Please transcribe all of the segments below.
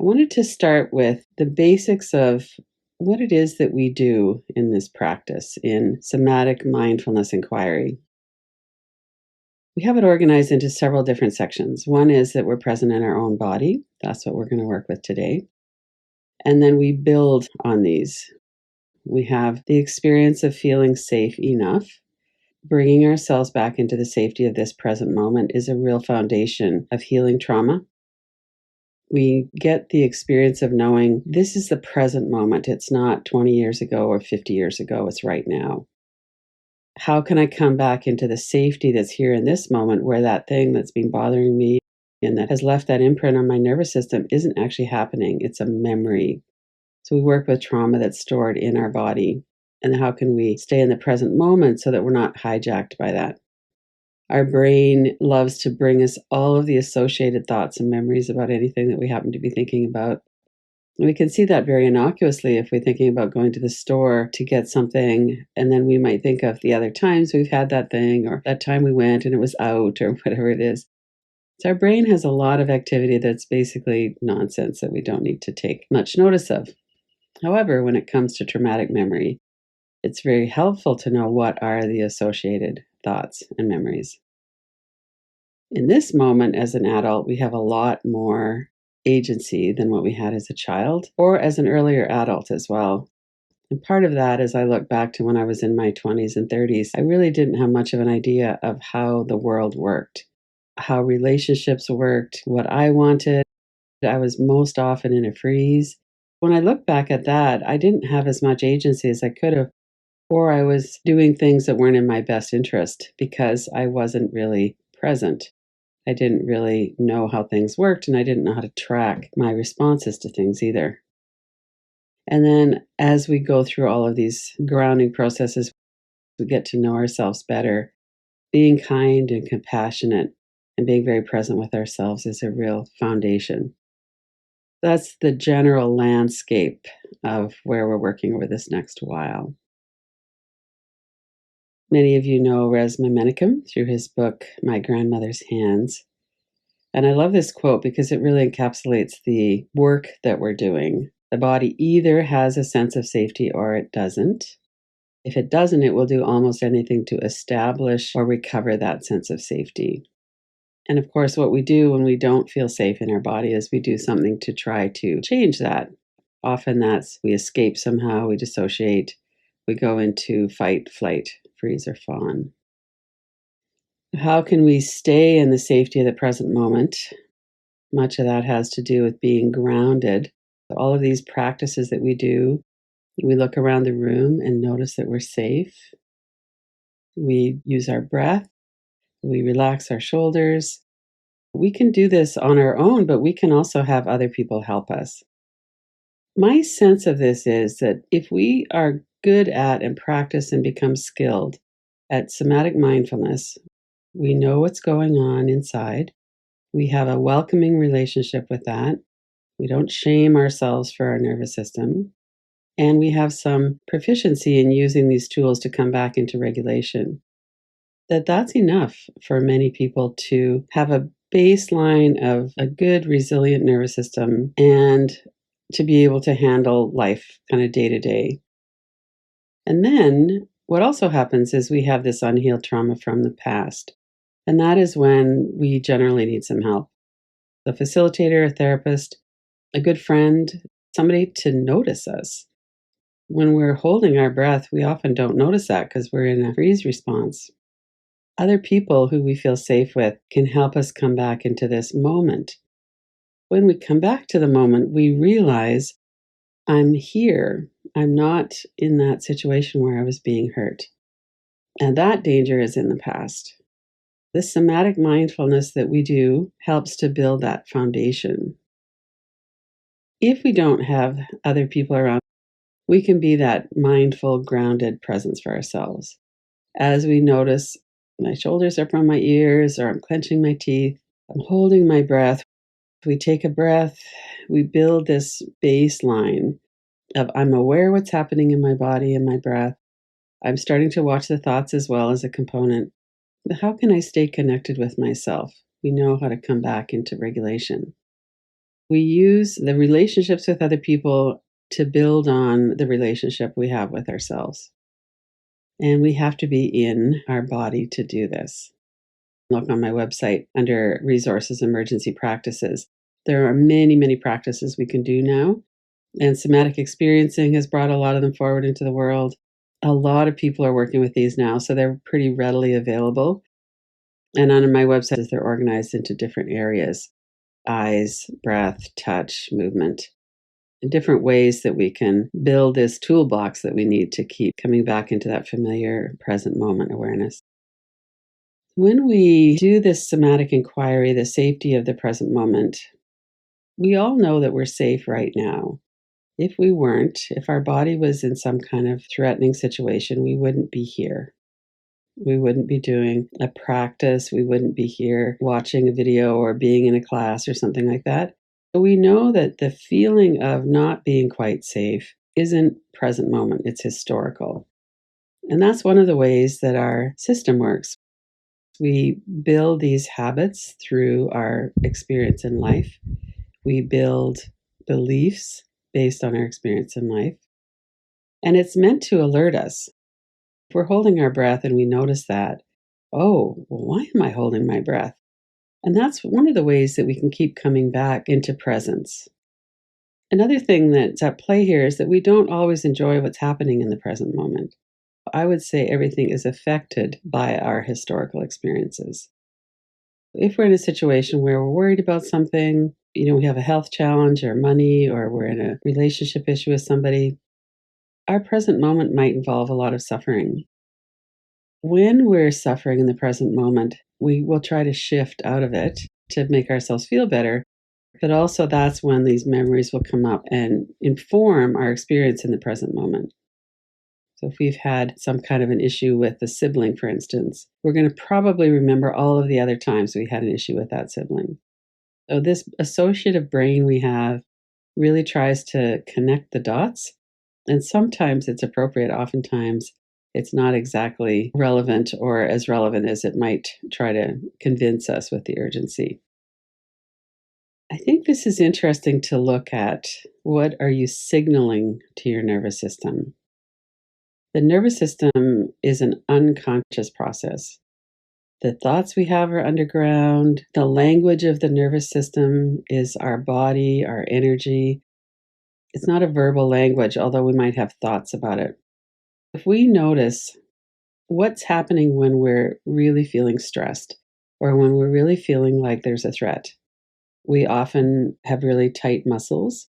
I wanted to start with the basics of what it is that we do in this practice in somatic mindfulness inquiry. We have it organized into several different sections. One is that we're present in our own body. That's what we're going to work with today. And then we build on these. We have the experience of feeling safe enough. Bringing ourselves back into the safety of this present moment is a real foundation of healing trauma. We get the experience of knowing this is the present moment. It's not 20 years ago or 50 years ago, it's right now. How can I come back into the safety that's here in this moment where that thing that's been bothering me and that has left that imprint on my nervous system isn't actually happening? It's a memory. So we work with trauma that's stored in our body. And how can we stay in the present moment so that we're not hijacked by that? Our brain loves to bring us all of the associated thoughts and memories about anything that we happen to be thinking about. And we can see that very innocuously if we're thinking about going to the store to get something, and then we might think of the other times we've had that thing, or that time we went and it was out, or whatever it is. So our brain has a lot of activity that's basically nonsense that we don't need to take much notice of. However, when it comes to traumatic memory, it's very helpful to know what are the associated thoughts and memories. In this moment, as an adult, we have a lot more agency than what we had as a child or as an earlier adult as well. And part of that, as I look back to when I was in my 20s and 30s, I really didn't have much of an idea of how the world worked, how relationships worked, what I wanted. I was most often in a freeze. When I look back at that, I didn't have as much agency as I could have, or I was doing things that weren't in my best interest because I wasn't really present. I didn't really know how things worked, and I didn't know how to track my responses to things either. And then as we go through all of these grounding processes, we get to know ourselves better. Being kind and compassionate and being very present with ourselves is a real foundation. That's the general landscape of where we're working over this next while. Many of you know Resmaa Menakem through his book, My Grandmother's Hands. And I love this quote because it really encapsulates the work that we're doing. The body either has a sense of safety or it doesn't. If it doesn't, it will do almost anything to establish or recover that sense of safety. And of course, what we do when we don't feel safe in our body is we do something to try to change that. Often that's we escape somehow, we dissociate, we go into fight, flight, freeze, or fawn. How can we stay in the safety of the present moment? Much of that has to do with being grounded. All of these practices that we do, we look around the room and notice that we're safe. We use our breath. We relax our shoulders. We can do this on our own, but we can also have other people help us. My sense of this is that if we are good at and practice and become skilled at somatic mindfulness, we know what's going on inside. We have a welcoming relationship with that. We don't shame ourselves for our nervous system. And we have some proficiency in using these tools to come back into regulation. That's enough for many people to have a baseline of a good, resilient nervous system and to be able to handle life kind of day to day. And then what also happens is we have this unhealed trauma from the past. And that is when we generally need some help. A facilitator, a therapist, a good friend, somebody to notice us. When we're holding our breath, we often don't notice that because we're in a freeze response. Other people who we feel safe with can help us come back into this moment. When we come back to the moment, we realize I'm here. I'm not in that situation where I was being hurt. And that danger is in the past. The somatic mindfulness that we do helps to build that foundation. If we don't have other people around, we can be that mindful, grounded presence for ourselves. As we notice my shoulders are from my ears, or I'm clenching my teeth, I'm holding my breath. We take a breath, we build this baseline of I'm aware what's happening in my body and my breath. I'm starting to watch the thoughts as well as a component. How can I stay connected with myself? We know how to come back into regulation. We use the relationships with other people to build on the relationship we have with ourselves. And we have to be in our body to do this. Look on my website under resources, emergency practices. There are many, many practices we can do now. And somatic experiencing has brought a lot of them forward into the world. A lot of people are working with these now, so they're pretty readily available. And on my website, they're organized into different areas: eyes, breath, touch, movement, and different ways that we can build this toolbox that we need to keep coming back into that familiar present moment awareness. When we do this somatic inquiry, the safety of the present moment, we all know that we're safe right now. If we weren't, if our body was in some kind of threatening situation, we wouldn't be here. We wouldn't be doing a practice. We wouldn't be here watching a video or being in a class or something like that. But we know that the feeling of not being quite safe isn't present moment, it's historical. And that's one of the ways that our system works. We build these habits through our experience in life. We build beliefs based on our experience in life. And it's meant to alert us. If we're holding our breath and we notice that, oh, well, why am I holding my breath? And that's one of the ways that we can keep coming back into presence. Another thing that's at play here is that we don't always enjoy what's happening in the present moment. I would say everything is affected by our historical experiences. If we're in a situation where we're worried about something, we have a health challenge or money, or we're in a relationship issue with somebody, our present moment might involve a lot of suffering. When we're suffering in the present moment, we will try to shift out of it to make ourselves feel better. But also, that's when these memories will come up and inform our experience in the present moment. So, if we've had some kind of an issue with a sibling, for instance, we're going to probably remember all of the other times we had an issue with that sibling. So, this associative brain we have really tries to connect the dots. And sometimes it's appropriate, oftentimes it's not exactly relevant or as relevant as it might try to convince us with the urgency. I think this is interesting to look at. What are you signaling to your nervous system? The nervous system is an unconscious process. The thoughts we have are underground. The language of the nervous system is our body, our energy. It's not a verbal language, although we might have thoughts about it. If we notice what's happening when we're really feeling stressed or when we're really feeling like there's a threat, we often have really tight muscles.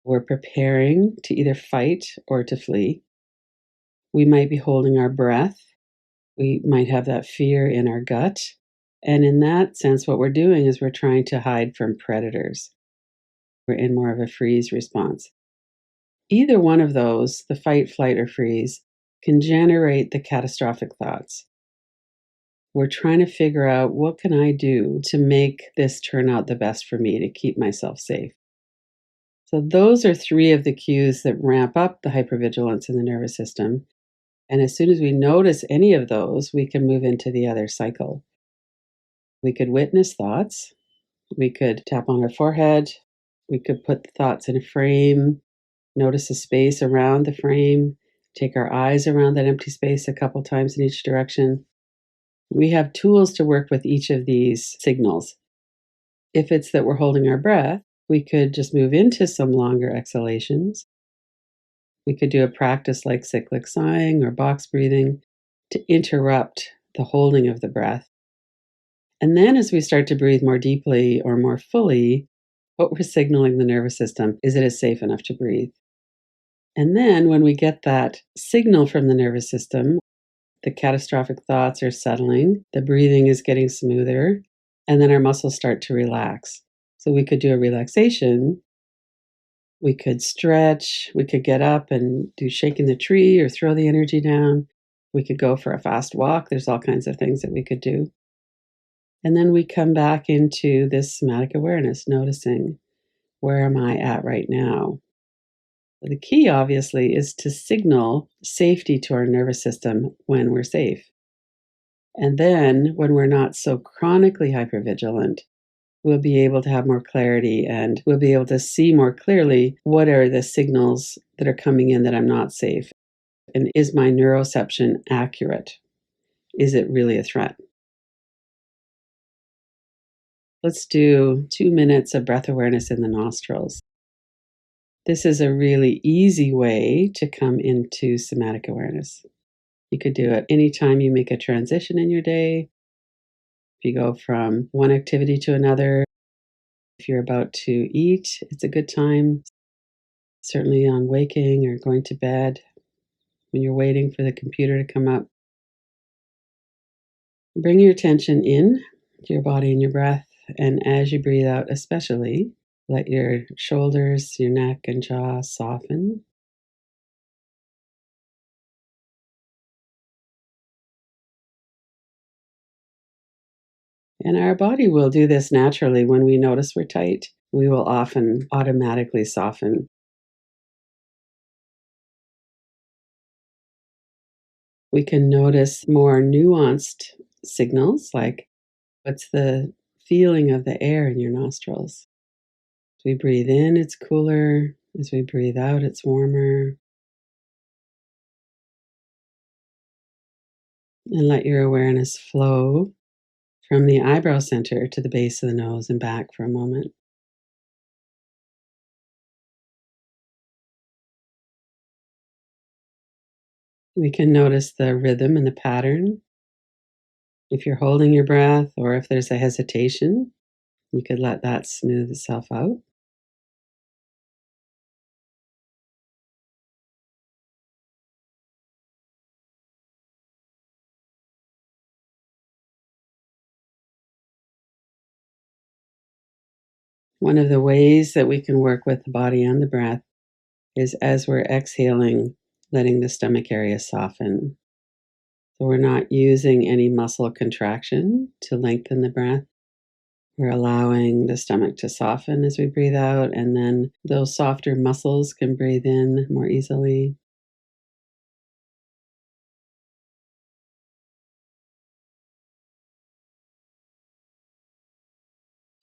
We're preparing to either fight or to flee. We might be holding our breath. We might have that fear in our gut. And in that sense, what we're doing is we're trying to hide from predators. We're in more of a freeze response. Either one of those, the fight, flight, or freeze, can generate the catastrophic thoughts. We're trying to figure out, what can I do to make this turn out the best for me to keep myself safe? So those are three of the cues that ramp up the hypervigilance in the nervous system. And as soon as we notice any of those, we can move into the other cycle. We could witness thoughts. We could tap on our forehead. We could put the thoughts in a frame, notice the space around the frame, take our eyes around that empty space a couple times in each direction. We have tools to work with each of these signals. If it's that we're holding our breath, we could just move into some longer exhalations. We could do a practice like cyclic sighing or box breathing to interrupt the holding of the breath. And then as we start to breathe more deeply or more fully, what we're signaling the nervous system is it is safe enough to breathe. And then when we get that signal from the nervous system, the catastrophic thoughts are settling, the breathing is getting smoother, and then our muscles start to relax. So we could do a relaxation. We could stretch. We could get up and do shaking the tree or throw the energy down. We could go for a fast walk. There's all kinds of things that we could do. And then we come back into this somatic awareness, noticing, where am I at right now? The key, obviously, is to signal safety to our nervous system when we're safe. And then when we're not so chronically hypervigilant, we'll be able to have more clarity and we'll be able to see more clearly what are the signals that are coming in that I'm not safe. And is my neuroception accurate? Is it really a threat? Let's do 2 minutes of breath awareness in the nostrils. This is a really easy way to come into somatic awareness. You could do it anytime you make a transition in your day. If you go from one activity to another, if you're about to eat, it's a good time. Certainly on waking or going to bed, when you're waiting for the computer to come up. Bring your attention in to your body and your breath. And as you breathe out, especially, let your shoulders, your neck, and jaw soften. And our body will do this naturally. When we notice we're tight, we will often automatically soften. We can notice more nuanced signals like what's the feeling of the air in your nostrils? As we breathe in, it's cooler. As we breathe out, it's warmer. And let your awareness flow from the eyebrow center to the base of the nose and back for a moment. We can notice the rhythm and the pattern. If you're holding your breath or if there's a hesitation, you could let that smooth itself out. One of the ways that we can work with the body and the breath is as we're exhaling, letting the stomach area soften. So we're not using any muscle contraction to lengthen the breath. We're allowing the stomach to soften as we breathe out, and then those softer muscles can breathe in more easily.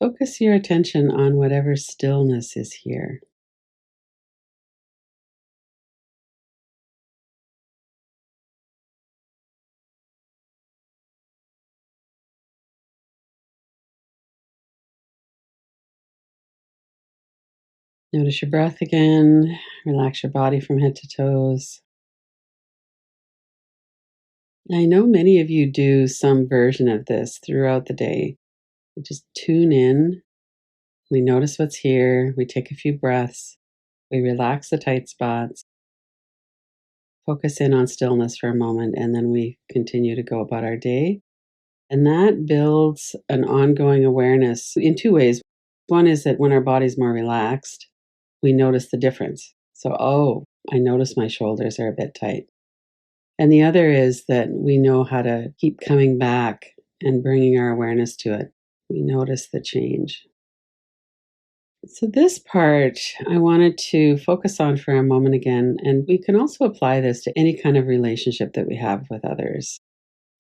Focus your attention on whatever stillness is here. Notice your breath again. Relax your body from head to toes. I know many of you do some version of this throughout the day. We just tune in. We notice what's here. We take a few breaths. We relax the tight spots. Focus in on stillness for a moment, and then we continue to go about our day. And that builds an ongoing awareness in two ways. One is that when our body's more relaxed, we notice the difference. So, oh, I notice my shoulders are a bit tight. And the other is that we know how to keep coming back and bringing our awareness to it. We notice the change. So, this part I wanted to focus on for a moment again, and we can also apply this to any kind of relationship that we have with others.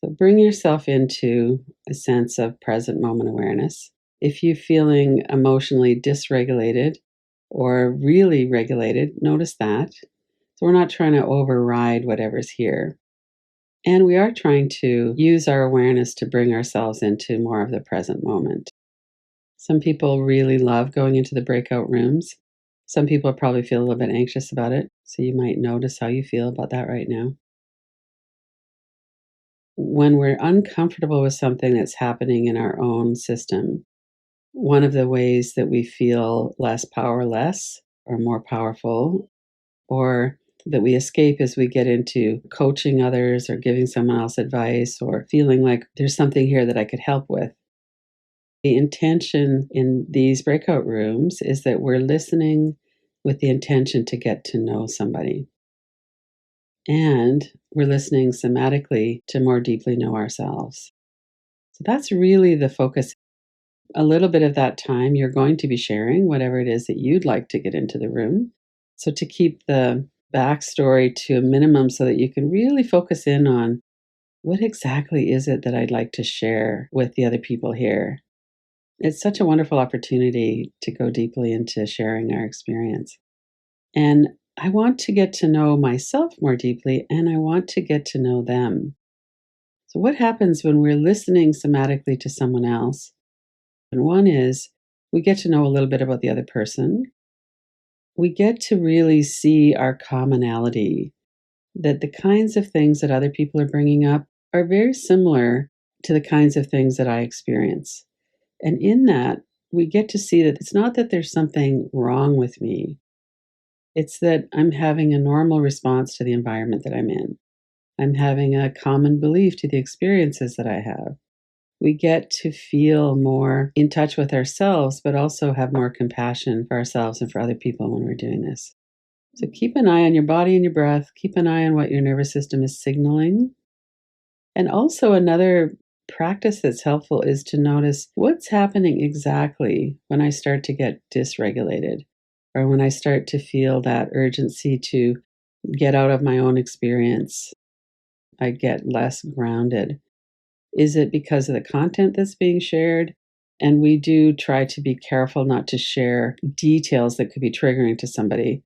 So, bring yourself into a sense of present moment awareness. If you're feeling emotionally dysregulated or really regulated, notice that. So, we're not trying to override whatever's here. And we are trying to use our awareness to bring ourselves into more of the present moment. Some people really love going into the breakout rooms. Some people probably feel a little bit anxious about it. So you might notice how you feel about that right now. When we're uncomfortable with something that's happening in our own system, one of the ways that we feel less powerless or more powerful, or that we escape is we get into coaching others or giving someone else advice or feeling like there's something here that I could help with. The intention in these breakout rooms is that we're listening with the intention to get to know somebody. And we're listening somatically to more deeply know ourselves. So that's really the focus. A little bit of that time, you're going to be sharing whatever it is that you'd like to get into the room. So to keep the backstory to a minimum so that you can really focus in on what exactly is it that I'd like to share with the other people here. It's such a wonderful opportunity to go deeply into sharing our experience. And I want to get to know myself more deeply, and I want to get to know them. So, what happens when we're listening somatically to someone else? And one is we get to know a little bit about the other person. We get to really see our commonality, that the kinds of things that other people are bringing up are very similar to the kinds of things that I experience. And in that, we get to see that it's not that there's something wrong with me, it's that I'm having a normal response to the environment that I'm in. I'm having a common belief to the experiences that I have. We get to feel more in touch with ourselves, but also have more compassion for ourselves and for other people when we're doing this. So keep an eye on your body and your breath. Keep an eye on what your nervous system is signaling. And also, another practice that's helpful is to notice what's happening exactly when I start to get dysregulated or when I start to feel that urgency to get out of my own experience. I get less grounded. Is it because of the content that's being shared? And we do try to be careful not to share details that could be triggering to somebody.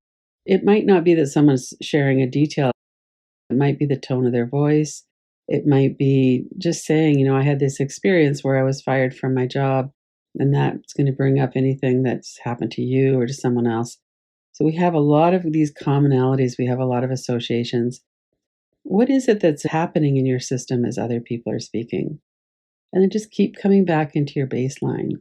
It might not be that someone's sharing a detail, it might be the tone of their voice. It might be just saying, I had this experience where I was fired from my job, and that's going to bring up anything that's happened to you or to someone else. So we have a lot of these commonalities, we have a lot of associations. What is it that's happening in your system as other people are speaking? And then just keep coming back into your baseline.